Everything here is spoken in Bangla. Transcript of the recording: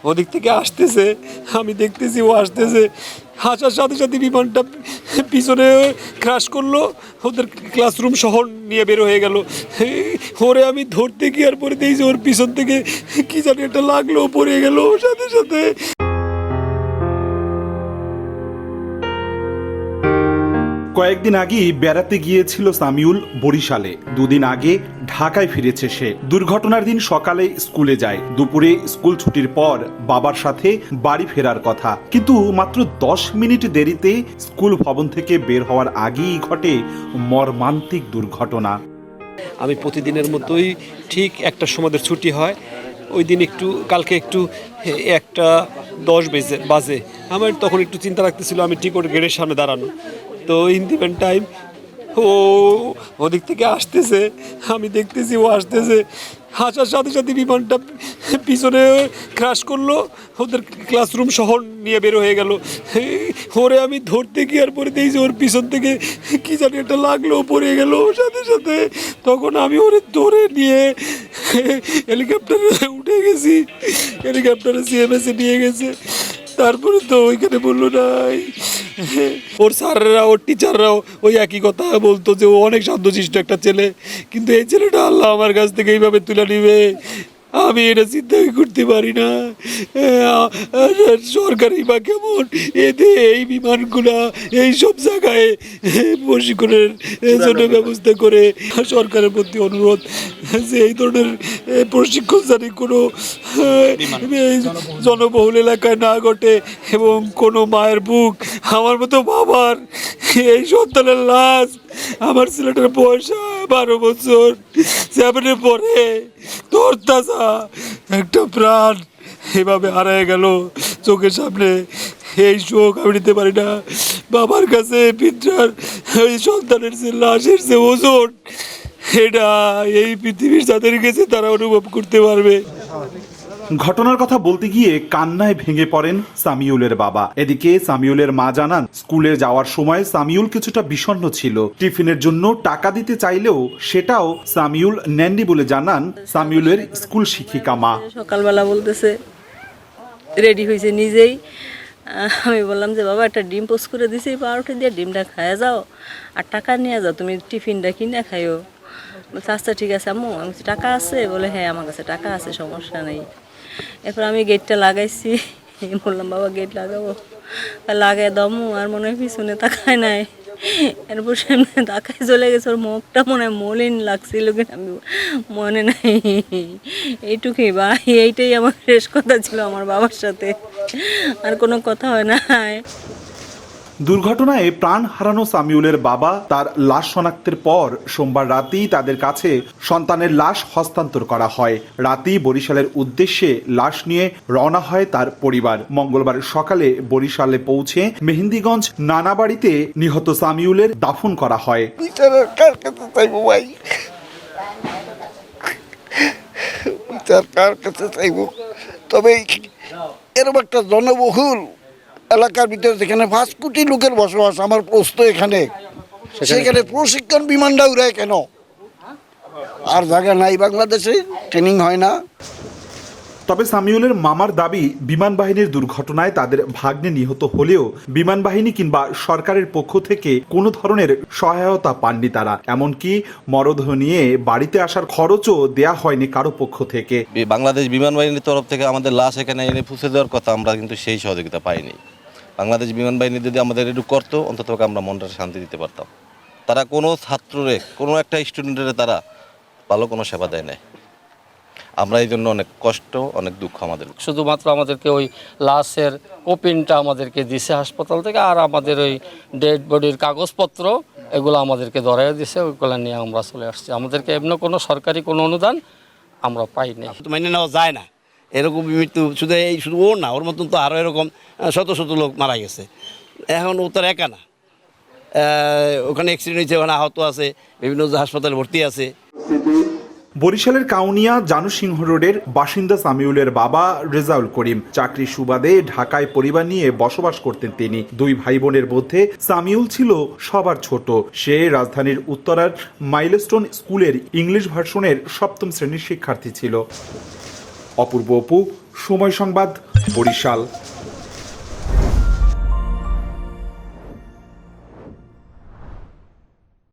ওদিক থেকে আসতেছে, আমি দেখতেছি ও আসতেছে, আসার সাথে সাথে বিমানটা পিছনে ক্র্যাশ করলো, ওদের ক্লাসরুম শহর নিয়ে বের হয়ে গেল। ওরে আমি ধরতে গিয়ে আর পরে দিয়েছি, ওর পিছন থেকে কি জানি একটা লাগলো, পড়ে গেল সাথে সাথে। কয়েকদিন আগেই বেড়াতে গিয়েছিল সামিউল বরিশালে। দুদিন আগে ঢাকায় ফিরেছে সে। দুর্ঘটনার দিন সকালে স্কুলে যায়, দুপুরে স্কুল ছুটির পর বাবার সাথে বাড়ি ফেরার কথা, কিন্তু মাত্র 10 মিনিট দেরিতে স্কুল ভবন থেকে বের হওয়ার আগেই ঘটে মর্মান্তিক দুর্ঘটনা। আমি প্রতিদিনের মতোই ঠিক একটার সময় ছুটি হয়, ওই দিন কালকে একটু 1:10 বাজে। আমার তখন একটু চিন্তা রাখতেছিল আমি টিকট গেটের সামনে দাঁড়ানো, তো ইন দি মেন টাইম ওদিক থেকে আসতেছে, আমি দেখতেছি ও আসতেছে, আসার সাথে সাথে বিমানটা পিছনে ক্র্যাশ করলো, ওদের ক্লাসরুম শহর নিয়ে বের হয়ে গেল। ওরে আমি ধরতে গিয়ে আর পরে দিয়েছি, ওর পিছন থেকে কি জানি একটা লাগলো, পড়ে গেল সাথে সাথে। তখন আমি ওরে ধরে নিয়ে হেলিকপ্টারে উঠে গেছি, হেলিকপ্টারে সিএমএসে নিয়ে গেছে। তারপরে তো ওইখানে বললো নাই, ওর স্যাররা ওর টিচাররাও ওই একই কথা বলতো যে ও অনেক শান্তশিষ্ট একটা ছেলে, কিন্তু এই ছেলেটা আল্লাহ আমার কাছ থেকে এইভাবে তুলে নিবে আমি এটা চিন্তাই করতে পারি না। সরকারি বা কেমন এতে এই বিমানগুলা এই সব জায়গায় প্রশিক্ষণের জন্য ব্যবস্থা করে। সরকারের প্রতি অনুরোধ যে এই ধরনের প্রশিক্ষণ জানি কোনো জনবহুল এলাকায় না ঘটে, এবং কোনো মায়ের বুক আমার মতো বাবার এই সন্তানের লাশ, আমার ছেলেটার বয়স 12 বছর, 7-এ পড়ে, তোর তাজা একটা প্রাণ এভাবে হারায় গেল চোখের সামনে। এই শোক আমি নিতে পারি না। বাবার কাছে পিতার ওই সন্তানের যে লাশের যে ওজন, এটা এই পৃথিবীর যাদের গেছে তারা অনুভব করতে পারবে। ঘটনার কথা বলতে গিয়ে কান্নায় ভেঙে পড়েন সামিউলের বাবা। এদিকে সামিউলের মা জানান, স্কুলে যাওয়ার সময় সামিউল কিছুটা বিষণ্ণ ছিল। টিফিনের জন্য টাকা দিতে চাইলেও সেটাও সামিউল নেননি বলে জানান সামিউলের স্কুল শিক্ষিকা মা। সকালবেলা বলতেছে রেডি হয়েছে নিজেই। আমি বললাম যে বাবা একটা ডিম পোস্ট করে দিছি, পাউরুটি দিয়ে ডিমটা খাইয়া যাও আর টাকা নিয়ে যাও, তুমি টিফিনটা কিনে খাইও। বলছে আচ্ছা ঠিক আছে আম্মু। আমি টাকা আছে? বলে হ্যাঁ আমার কাছে টাকা আছে, সমস্যা নেই। এরপর আমি গেটটা লাগাইছি, বললাম বাবা গেট লাগাবো, লাগাই দমু, আর মনে হয় পিছনে তাকায় নাই। এরপর সামনে তাকায় চলে গেছে, ওর মুখটা মনে হয় মলিন লাগছিল কিনা আমি মনে নাই। এইটুকুই বা এইটাই আমার শেষ কথা ছিল আমার বাবার সাথে, আর কোনো কথা হয় না। দুর্ঘটনায় প্রাণ হারানো সামিউলের বাবা তার লাশ শনাক্তের পর সোমবার রাতেই তাদের কাছে সন্তানের লাশ হস্তান্তর করা হয়। রাতেই বরিশালের উদ্দেশ্যে লাশ নিয়ে রওনা হয় তার পরিবার। মঙ্গলবার সকালে বরিশালে পৌঁছে মেহেন্দিগঞ্জ নানাবাড়িতে নিহত সামিউলের দাফন করা হয়। কার কাছে চাইব? তবে এরকম একটা জনবহুল এলাকার ভিতরে যেখানে 5 কোটি লোকের বসবাস, আমার প্রশ্ন এখানে, সেখানে প্রশিক্ষণ বিমানটা উড়ায় কেন? আর জায়গা নাই বাংলাদেশে, ট্রেনিং হয় না। তবে সামিউলের মামার দাবি, বিমান বাহিনীর দুর্ঘটনায় তাদের ভাগ্নে নিহত হলেও বিমান বাহিনী কিংবা সরকারের পক্ষ থেকে কোনো ধরনের সহায়তা পাননি তারা। এমনকি মরদেহ নিয়ে বাড়িতে আসার খরচও দেয়া হয়নি কারো পক্ষ থেকে। বাংলাদেশ বিমান বাহিনীর তরফ থেকে আমাদের লাশ এখানে এনে পৌঁছে দেওয়ার কথা, আমরা কিন্তু সেই সহযোগিতা পাইনি। বাংলাদেশ বিমান বাহিনী যদি আমাদের একটু করতো, অন্তত আমরা মনটা শান্তি দিতে পারতাম। তারা কোনো ছাত্ররে, কোনো একটা স্টুডেন্টের তারা ভালো কোনো সেবা দেয় নাই। আমরা এই জন্য অনেক কষ্ট, অনেক দুঃখ আমাদের। শুধুমাত্র আমাদেরকে ওই লাশের কপিনটা আমাদেরকে দিছে হাসপাতাল থেকে, আর আমাদের ওই ডেড বডির কাগজপত্র এগুলো আমাদেরকে ধরাই দিছে, ওইগুলো নিয়ে আমরা চলে আসছি। আমাদেরকে এমনি কোনো সরকারি কোনো অনুদান আমরা পাইনি। মেনে নেওয়া যায় না এরকম মৃত্যু। শুধু ওর না, ওর মতন তো আরও এরকম শত শত লোক মারা গেছে। এখন ও তো একা না, ওখানে অ্যাক্সিডেন্ট হয়েছে, ওখানে আহত আছে, বিভিন্ন হাসপাতালে ভর্তি আছে। বরিশালের কাউনিয়া জানুসিংহ রোডের বাসিন্দা সামিউলের বাবা রেজাউল করিম। চাকরি সুবাদে ঢাকায় পরিবার নিয়ে বসবাস করতেন তিনি। 2 ভাই বোনের মধ্যে সামিউল ছিল সবার ছোট। সে রাজধানীর উত্তরার মাইলস্টোন স্কুলের ইংলিশ ভার্সনের 7ম শ্রেণীর শিক্ষার্থী ছিল। অপূর্ব অপু, সময় সংবাদ, বরিশাল।